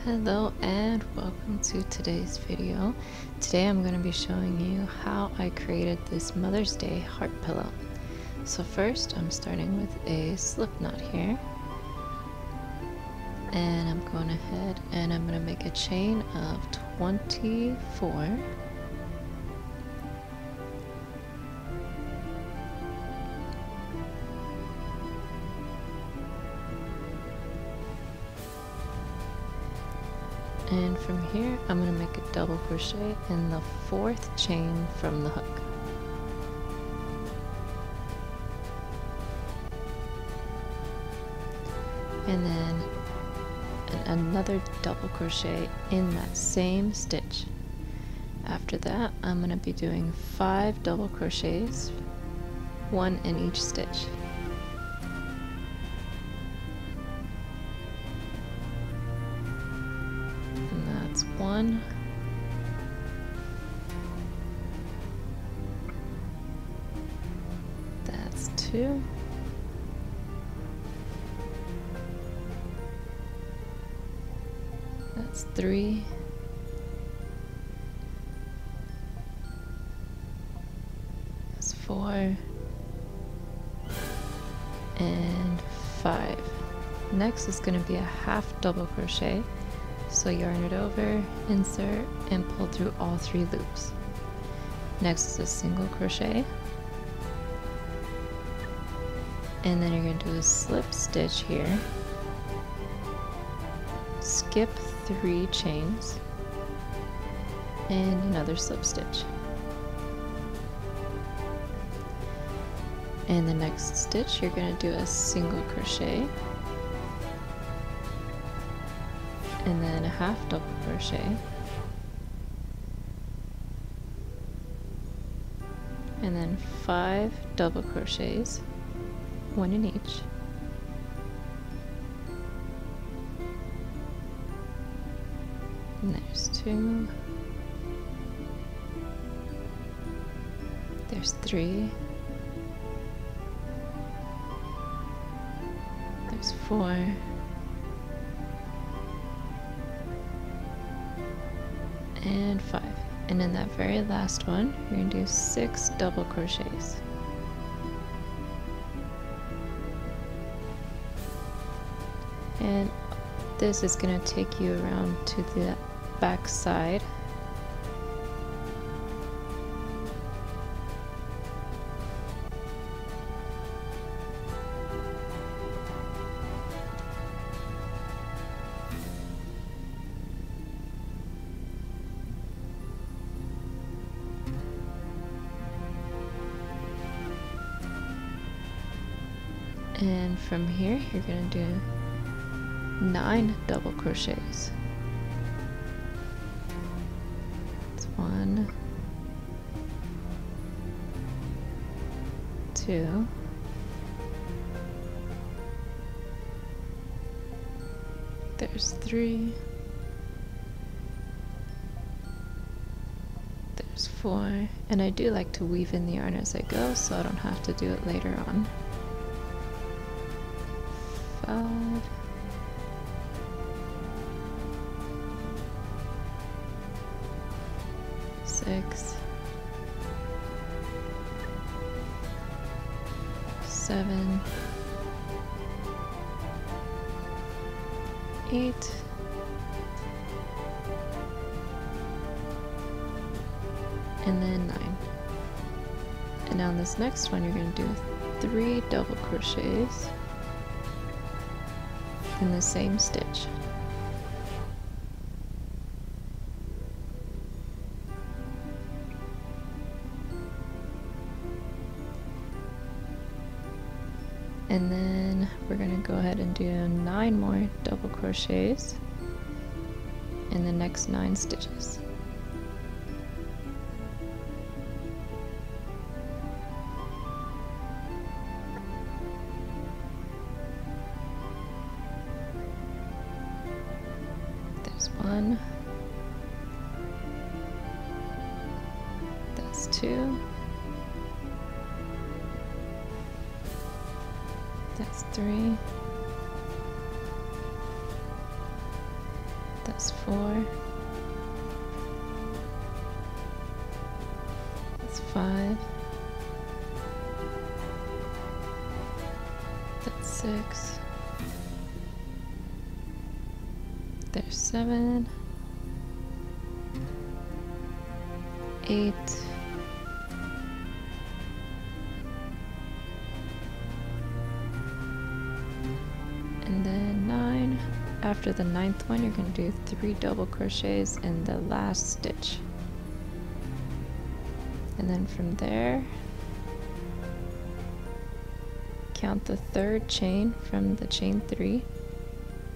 Hello and welcome to today's video. Today I'm going to be showing you how I created this Mother's Day heart pillow. So first I'm starting with a slip knot here, and I'm going ahead and I'm going to make a chain of 24. And from here, I'm going to make a double crochet in the 4th chain from the hook. And then another double crochet in that same stitch. After that, I'm going to be doing 5 double crochets, 1 in each stitch. That's 1, that's 2, that's 3, that's 4, and 5. Next is going to be a half double crochet. So yarn it over, insert, and pull through all 3 loops. Next is a single crochet. And then you're going to do a slip stitch here. Skip 3 chains. And another slip stitch. And the next stitch you're going to do a single crochet. And then a half double crochet, and then 5 double crochets, 1 in each, and there's 2, there's 3, there's 4, and 5. And in that very last one, you're going to do 6 double crochets. And this is going to take you around to the back side. And from here, you're going to do 9 double crochets. It's 1, 2, there's 3, there's 4, and I do like to weave in the yarn as I go so I don't have to do it later on. 5, 6, 7, 8, and then 9. And on this next one, you're going to do 3 double crochets in the same stitch. And then we're going to go ahead and do 9 more double crochets in the next 9 stitches. There's 1, that's 2, that's 3, That's 4. That's 5. That's 6. There's 7. 8. And then 9. After the 9th one, you're going to do 3 double crochets in the last stitch. And then from there, count the 3rd chain from the chain 3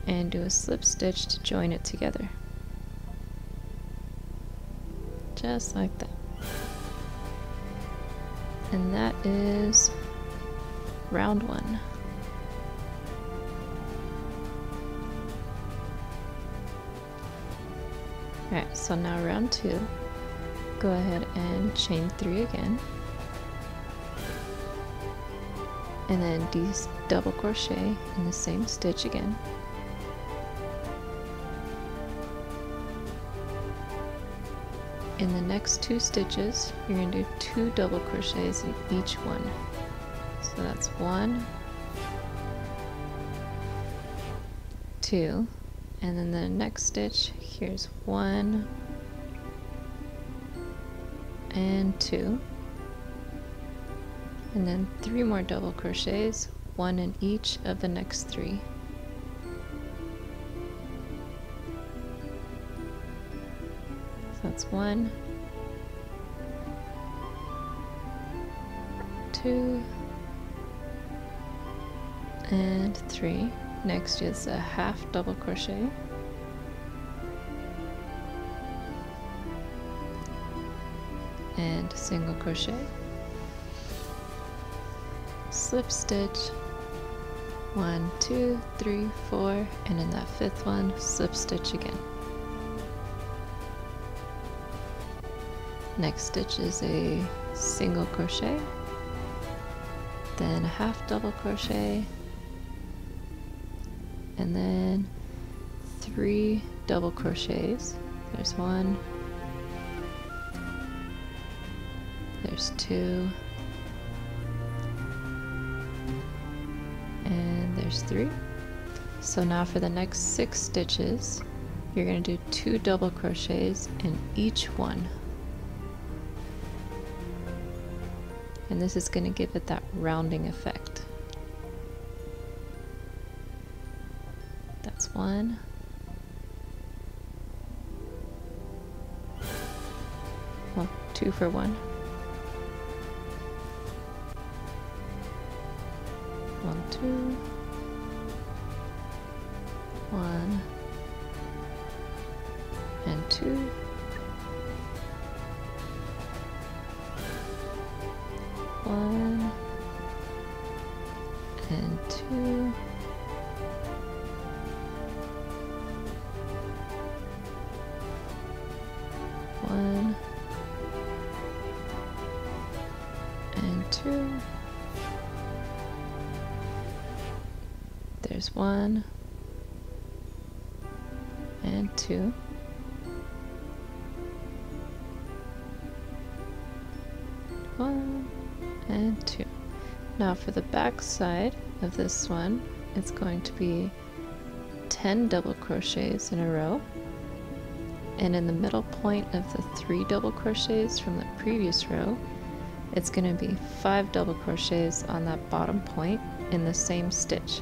and do a slip stitch to join it together. Just like that. And that is round 1. Alright, so now round 2, go ahead and chain 3 again. And then double crochet in the same stitch again. In the next 2 stitches, you're going to do 2 double crochets in each one. So that's 1, 2, and then the next stitch, here's 1 and 2, and then 3 more double crochets, 1 in each of the next 3. So that's 1, 2, and 3. Next is a half double crochet, and single crochet, slip stitch, 1, 2, 3, 4, and in that 5th one, slip stitch again. Next stitch is a single crochet, then a half double crochet, and then 3 double crochets. There's 1, there's 2, and there's 3. So now for the next 6 stitches, you're going to do 2 double crochets in each one. And this is going to give it that rounding effect. That's 1. Well, 2 for 1. 1, 2. 1 and 2. 1 and 2. 1 and 2. There's 1 and 2. 1 and 2. Now for the back side of this one, it's going to be 10 double crochets in a row, and in the middle point of the 3 double crochets from the previous row, it's going to be 5 double crochets on that bottom point in the same stitch,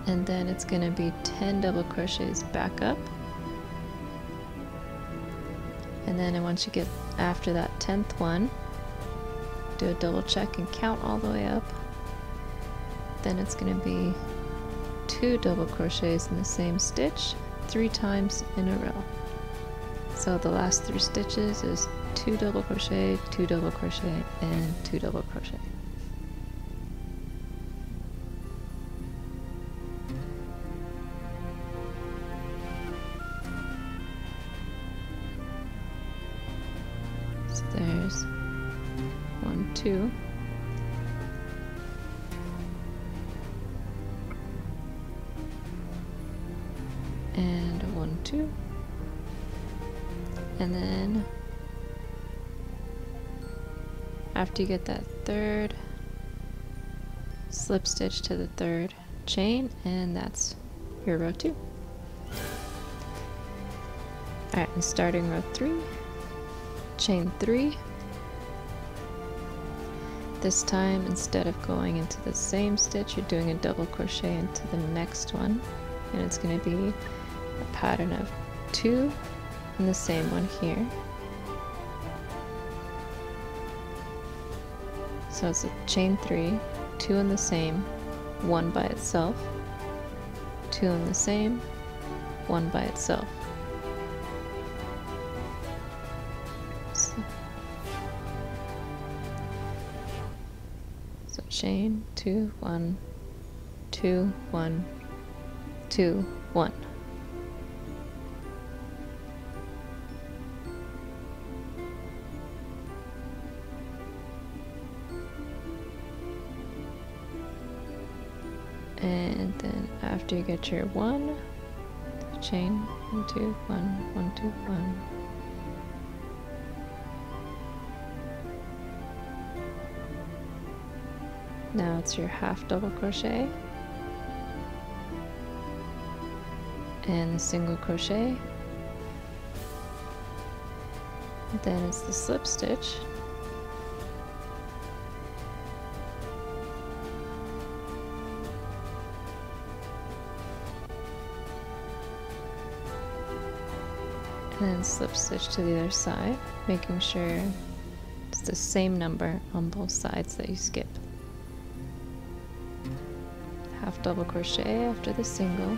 and then it's going to be 10 double crochets back up, and then once you get after that 10th one, do a double check and count all the way up. Then it's going to be 2 double crochets in the same stitch 3 times in a row. So the last 3 stitches is 2 double crochet, 2 double crochet, and 2 double crochet. So there's 1, 2. and 1, 2, and then after you get that third, slip stitch to the third chain, and that's your row 2. Alright, and starting row 3, chain 3. This time, instead of going into the same stitch, you're doing a double crochet into the next one, and it's going to be a pattern of 2 and the same one here. So it's a chain 3, 2 in the same, 1 by itself, 2 in the same, 1 by itself. So chain 2, 1, 2, 1, 2, 1. And then after you get your 1, chain 1, 2, 1, 1, 2, 1. Now it's your half double crochet and the single crochet. Then it's the slip stitch. And then slip stitch to the other side, making sure it's the same number on both sides that you skip. Half double crochet after the single,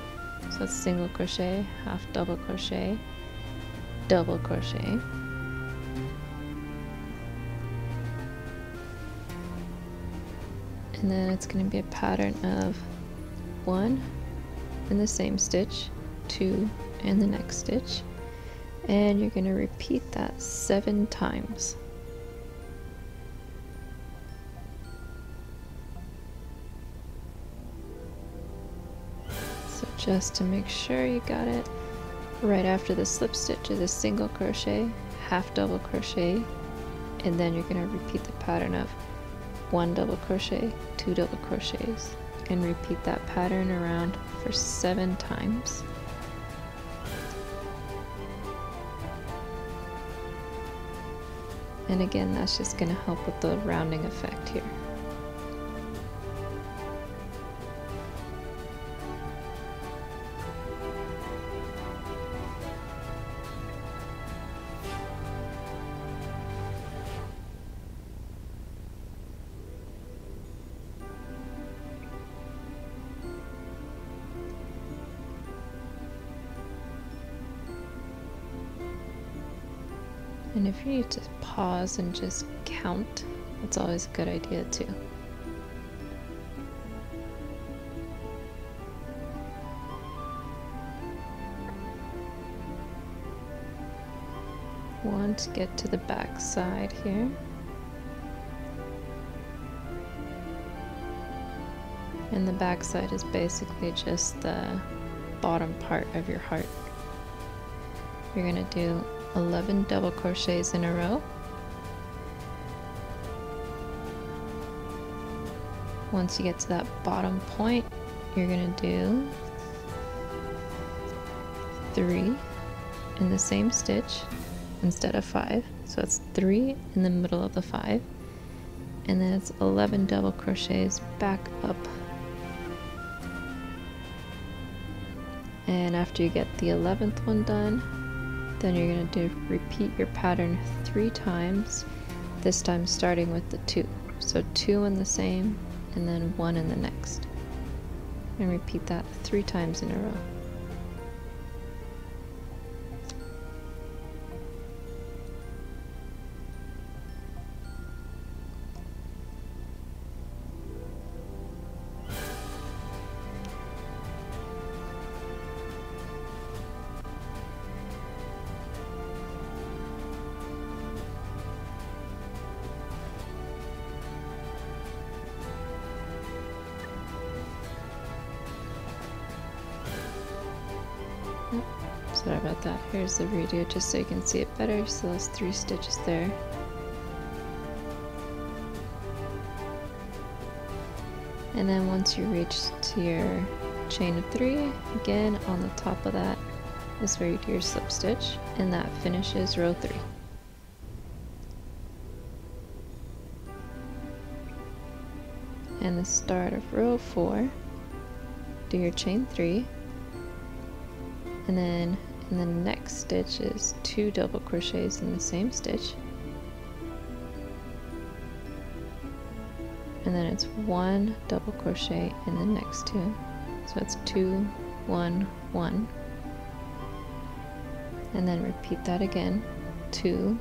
so it's single crochet, half double crochet, double crochet, and then it's going to be a pattern of 1 in the same stitch, 2 in the next stitch, and you're going to repeat that 7 times. So just to make sure you got it, right after the slip stitch is a single crochet, half double crochet, and then you're going to repeat the pattern of 1 double crochet, 2 double crochets, and repeat that pattern around for 7 times. And again, that's just going to help with the rounding effect here. And if you need to pause and just count, that's always a good idea too. Want to get to the back side here. And the back side is basically just the bottom part of your heart. You're going to do 11 double crochets in a row. Once you get to that bottom point, you're going to do 3 in the same stitch instead of 5. So it's 3 in the middle of the 5, and then it's 11 double crochets back up. And after you get the 11th one done, then you're going to repeat your pattern 3 times, this time starting with the 2. So 2 in the same, and then 1 in the next. And repeat that 3 times in a row. about that. Here's the redo just so you can see it better. So there's 3 stitches there. And then once you reach to your chain of 3, again on the top of that is where you do your slip stitch, and that finishes row 3. And the start of row 4, do your chain 3, and then in the next stitch is 2 double crochets in the same stitch, and then it's 1 double crochet in the next 2, so it's 2, 1, 1, and then repeat that again, 2,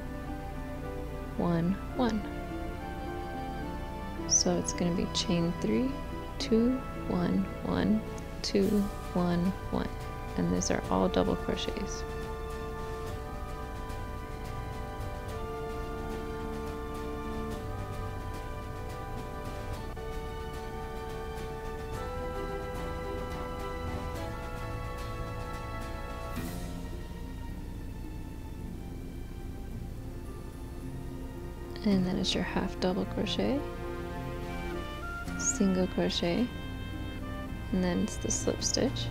1, 1. So it's going to be chain 3, 2, 1, 1, 2, 1, 1, and these are all double crochets. And then it's your half double crochet, single crochet, and then it's the slip stitch,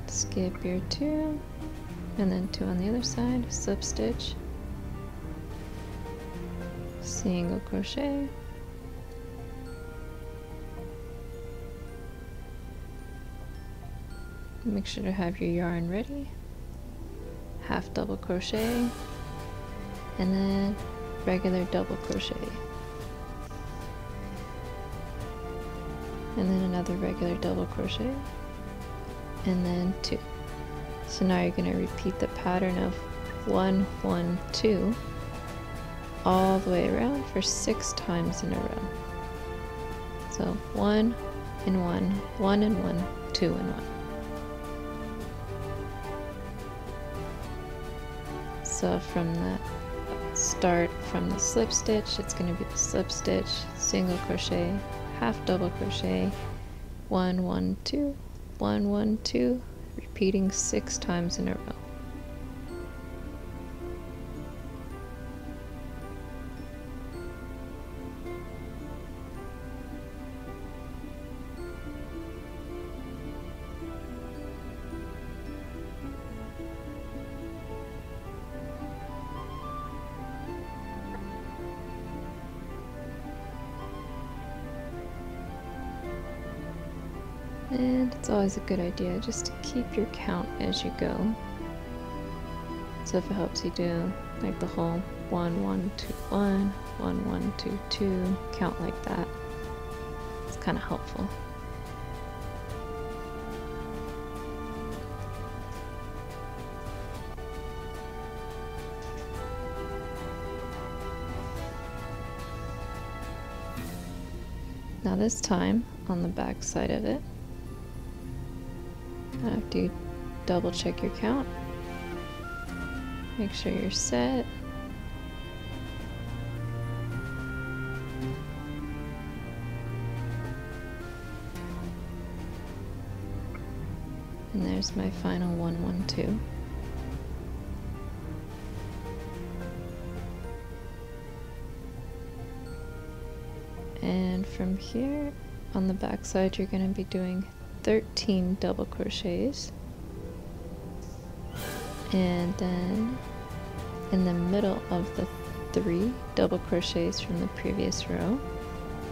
skip your 2, and then 2 on the other side, slip stitch, single crochet, make sure to have your yarn ready, half double crochet, and then regular double crochet, and then another regular double crochet, and then 2. So now you're going to repeat the pattern of 1, 1, 2 all the way around for 6 times in a row. So 1 and 1, 1 and 1, 2 and 1. So from the start from the slip stitch, it's going to be the slip stitch, single crochet, half double crochet, 1, 1, 2, 1, 1, 2, repeating 6 times in a row. And it's always a good idea just to keep your count as you go. So if it helps you do like the whole 1, 1, 2, 1, 1, 1, 2, 2, count like that, it's kind of helpful. Now this time on the back side of it, after you double check your count, make sure you're set, and there's my final 1, 1, 2. And from here on the back side you're going to be doing 13 double crochets, and then in the middle of the 3 double crochets from the previous row,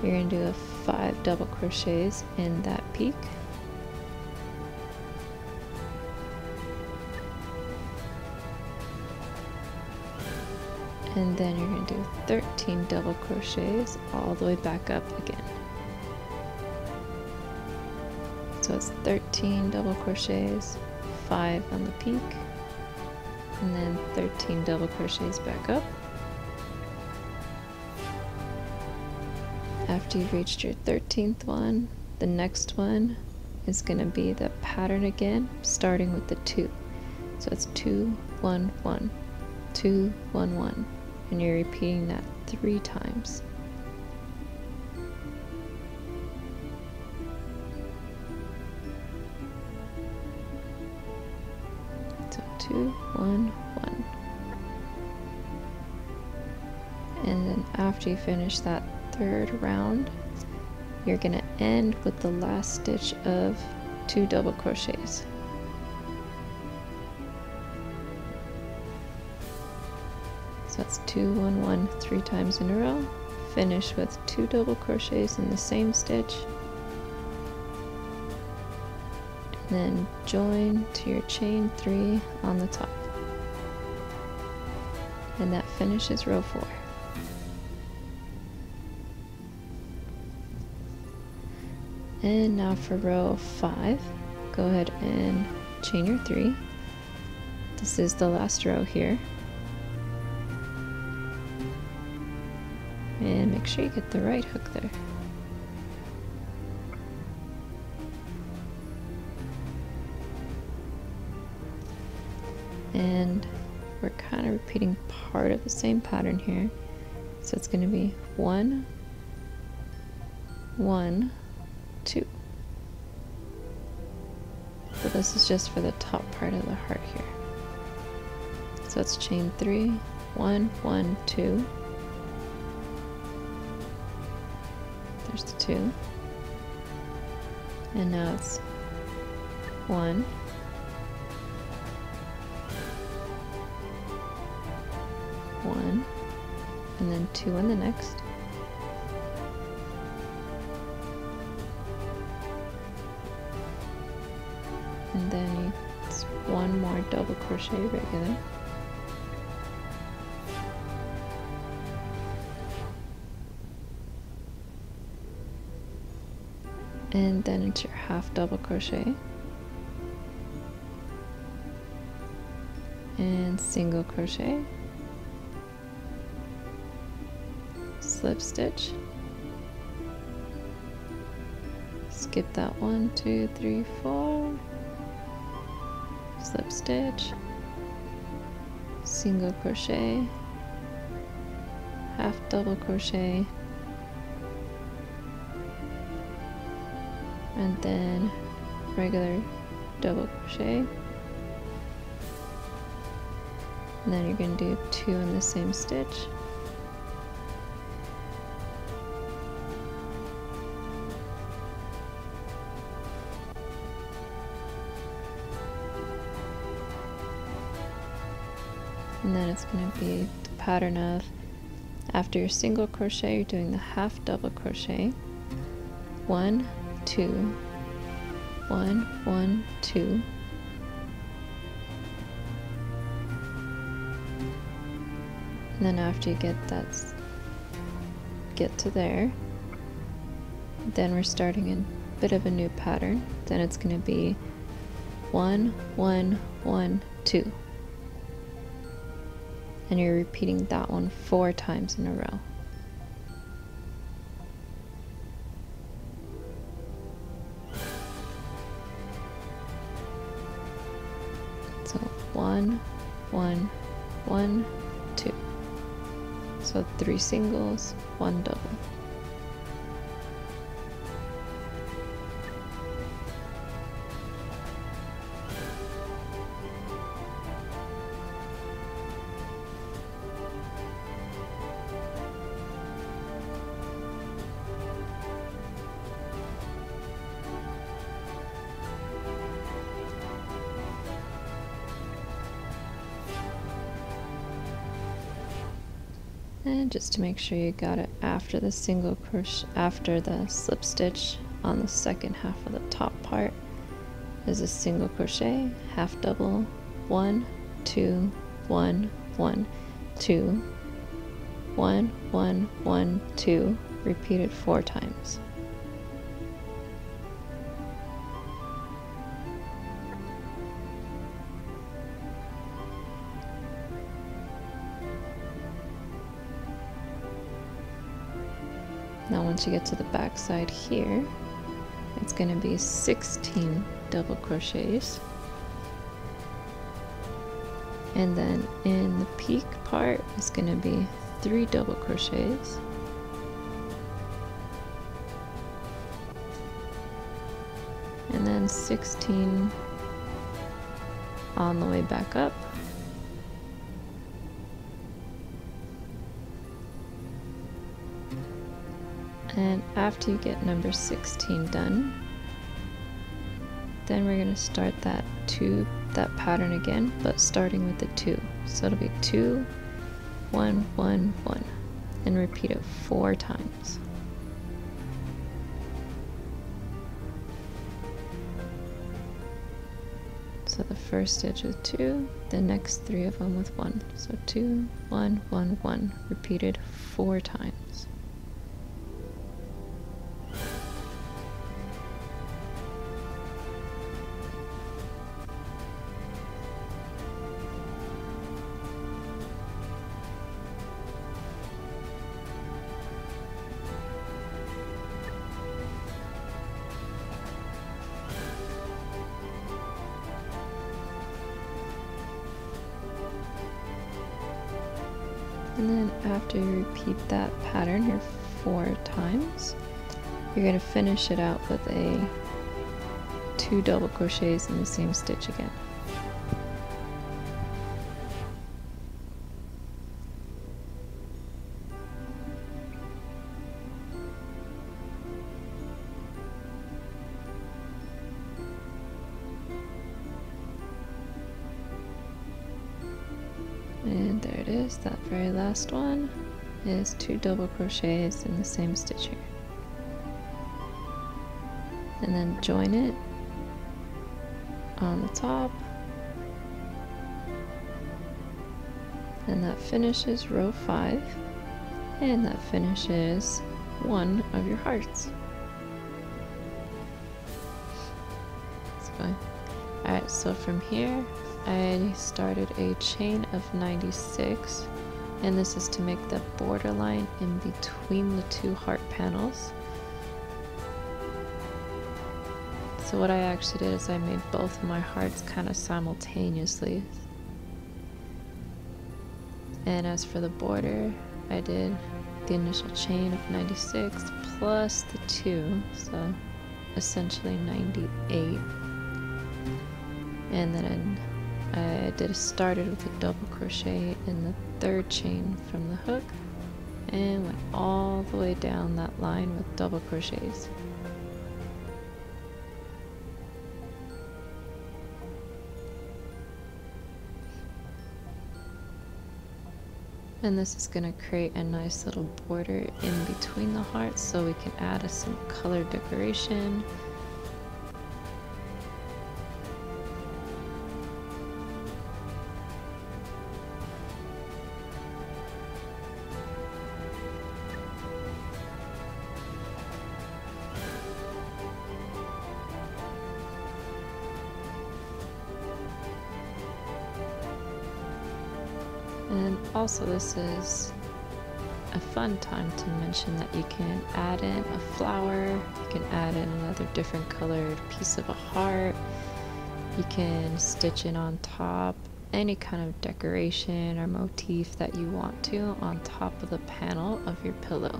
you're going to do a 5 double crochets in that peak, and then you're going to do 13 double crochets all the way back up again. So it's 13 double crochets, 5 on the peak, and then 13 double crochets back up. After you've reached your 13th one, the next one is going to be the pattern again, starting with the 2. So it's 2, 1, 1, 2, 1, 1, and you're repeating that 3 times. 2, 1, 1. And then after you finish that third round, you're going to end with the last stitch of 2 double crochets. So that's 2, 1, 1 3 times in a row. Finish with 2 double crochets in the same stitch. And then join to your chain 3 on the top. And that finishes row 4. And now for row 5, go ahead and chain your 3. This is the last row here. And make sure you get the right hook there. And we're kind of repeating part of the same pattern here. So it's going to be 1, 1, 2. So this is just for the top part of the heart here. So it's chain 3, 1, 1, 2. There's the 2. And now it's 1, 1, and then 2 on the next. And then it's 1 more double crochet regular. And then it's your half double crochet and single crochet, slip stitch, skip that 1, 2, 3, 4, slip stitch, single crochet, half double crochet, and then regular double crochet, and then you're going to do 2 in the same stitch, and then it's going to be the pattern of, after your single crochet, you're doing the half double crochet, 1, 2, 1, 1, 2, and then after you get to there, then we're starting a bit of a new pattern. Then it's going to be 1, 1, 1, 2, and you're repeating that one 4 times in a row. So 1, 1, 1, 2. So 3 singles, 1 double. And just to make sure you got it after the single crochet, after the slip stitch on the second half of the top part is a single crochet, half double, 1, 2, 1, 1, 2, 1, 1, 1, 2, repeated 4 times. Now once you get to the back side here, it's going to be 16 double crochets, and then in the peak part it's going to be 3 double crochets, and then 16 on the way back up. And after you get number 16 done, then we're going to start that pattern again, but starting with the 2. So it'll be 2, 1, 1, 1, and repeat it 4 times. So the first stitch with 2, the next 3 of them with 1. So 2, 1, 1, 1, repeated 4 times. And then after you repeat that pattern here 4 times, you're going to finish it out with 2 double crochets in the same stitch again. And there it is, that very last one is 2 double crochets in the same stitch here. And then join it on the top. And that finishes row 5. And that finishes one of your hearts. Alright, so from here I started a chain of 96, and this is to make the border line in between the 2 heart panels. So what I actually did is I made both of my hearts kind of simultaneously. And as for the border, I did the initial chain of 96 plus the 2, so essentially 98. And then I started with a double crochet in the 3rd chain from the hook and went all the way down that line with double crochets. And this is going to create a nice little border in between the hearts so we can add some color decoration. And also this is a fun time to mention that you can add in a flower, you can add in another different colored piece of a heart, you can stitch in on top any kind of decoration or motif that you want to on top of the panel of your pillow.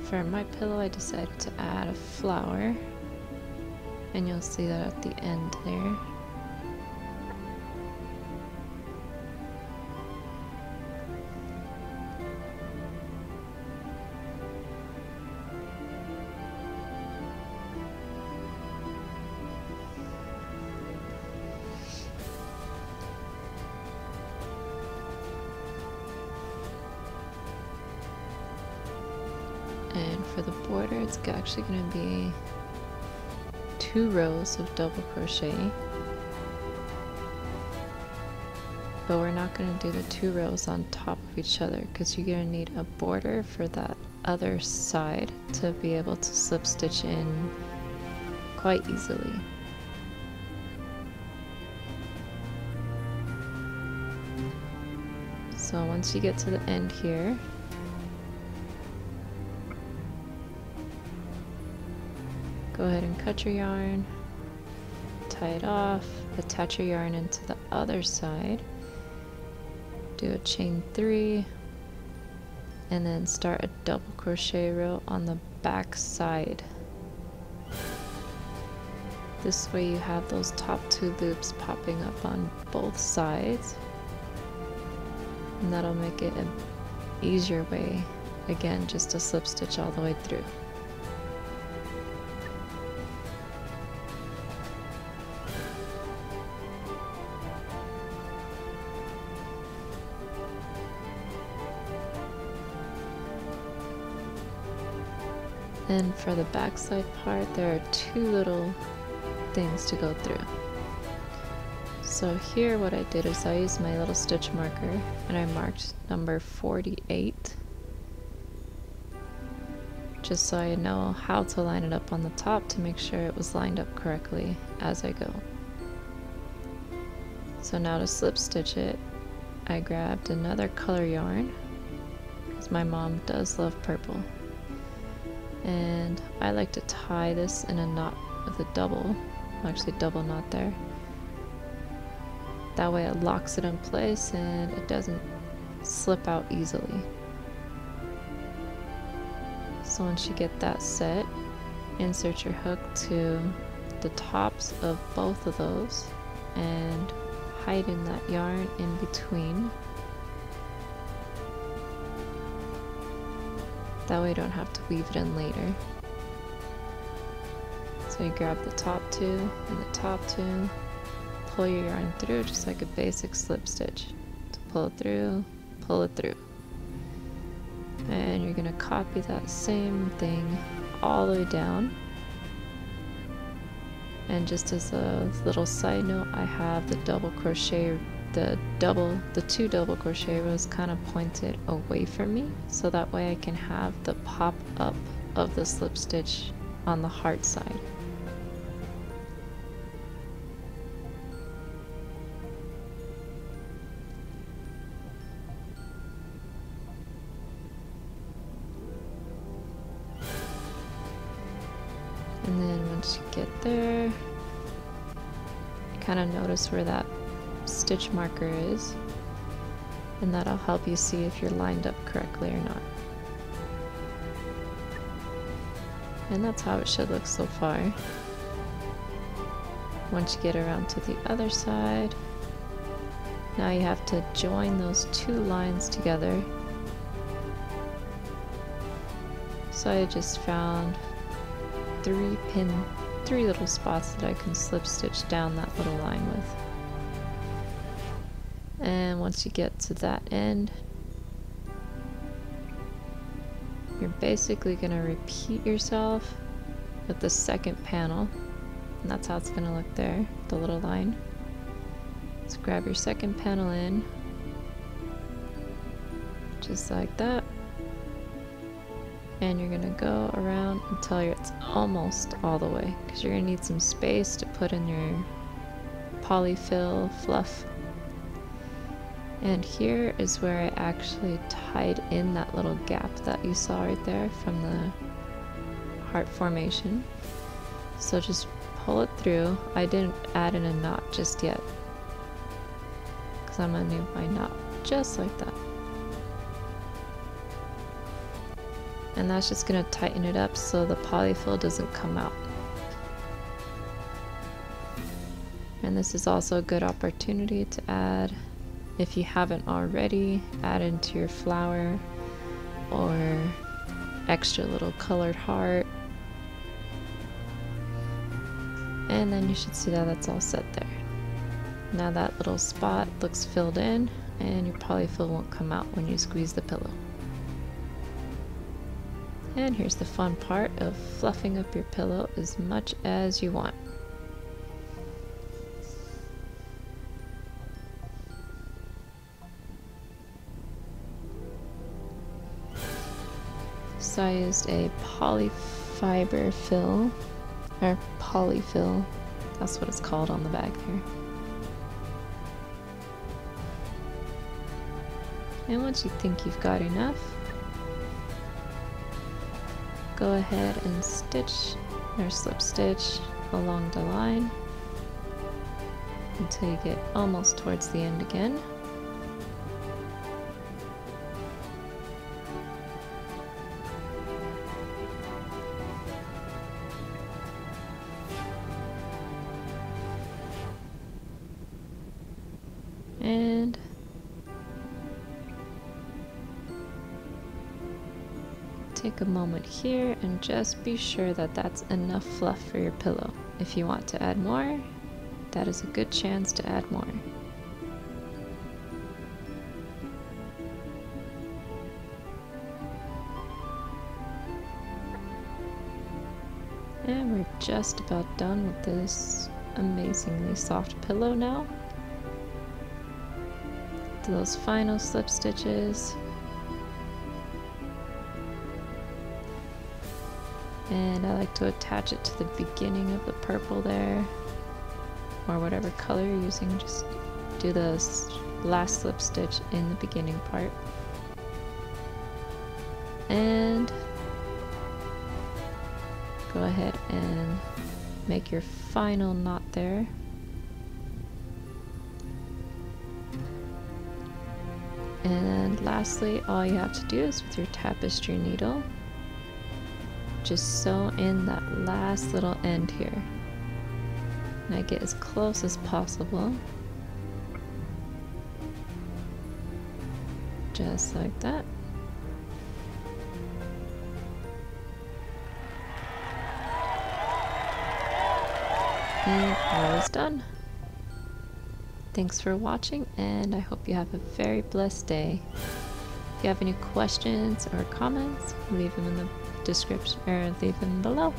For my pillow, I decided to add a flower, and you'll see that at the end there. And for the border, it's actually going to be 2 rows of double crochet, but we're not going to do the 2 rows on top of each other because you're going to need a border for that other side to be able to slip stitch in quite easily. So once you get to the end here, go ahead and cut your yarn, tie it off, attach your yarn into the other side, do a chain 3, and then start a double crochet row on the back side. This way you have those top 2 loops popping up on both sides, and that'll make it an easier way, again, just to slip stitch all the way through. And for the backside part, there are 2 little things to go through. So here what I did is I used my little stitch marker and I marked number 48, just so I know how to line it up on the top to make sure it was lined up correctly as I go. So now to slip stitch it, I grabbed another color yarn, because my mom does love purple. And I like to tie this in a knot with a double, actually double knot there. That way it locks it in place and it doesn't slip out easily. So once you get that set, insert your hook to the tops of both of those and heighten that yarn in between. That way you don't have to weave it in later. So you grab the top 2 and the top 2, pull your yarn through just like a basic slip stitch. To pull it through. And you're going to copy that same thing all the way down. And just as a little side note, I have the double crochet, the 2 double crochet rows kind of pointed away from me, so that way I can have the pop up of the slip stitch on the heart side. And then once you get there, you kind of notice where that stitch marker is, and that'll help you see if you're lined up correctly or not. And that's how it should look so far. Once you get around to the other side, now you have to join those 2 lines together. So I just found 3 little spots that I can slip stitch down that little line with. And once you get to that end, you're basically going to repeat yourself with the second panel, and that's how it's going to look there, the little line. So grab your second panel in, just like that, and you're going to go around until it's almost all the way, because you're going to need some space to put in your polyfill fluff. And here is where I actually tied in that little gap that you saw right there from the heart formation. So just pull it through. I didn't add in a knot just yet, because I'm going to do my knot just like that. And that's just going to tighten it up so the polyfill doesn't come out. And this is also a good opportunity to add, if you haven't already, add into your flower or extra little colored heart. And then you should see that that's all set there. Now that little spot looks filled in and your polyfill won't come out when you squeeze the pillow. And here's the fun part of fluffing up your pillow as much as you want. So I used a polyfiber fill, or polyfill, that's what it's called on the bag there. And once you think you've got enough, go ahead and stitch or slip stitch along the line until you get almost towards the end again. take a moment here and just be sure that that's enough fluff for your pillow. If you want to add more, that is a good chance to add more. And we're just about done with this amazingly soft pillow now. Do those final slip stitches. And I like to attach it to the beginning of the purple there, or whatever color you're using. Just do the last slip stitch in the beginning part. And go ahead and make your final knot there. And lastly, all you have to do is with your tapestry needle, just sew in that last little end here. And I get as close as possible. Just like that. And all is done. Thanks for watching, and I hope you have a very blessed day. If you have any questions or comments, leave them in the description or leave them below.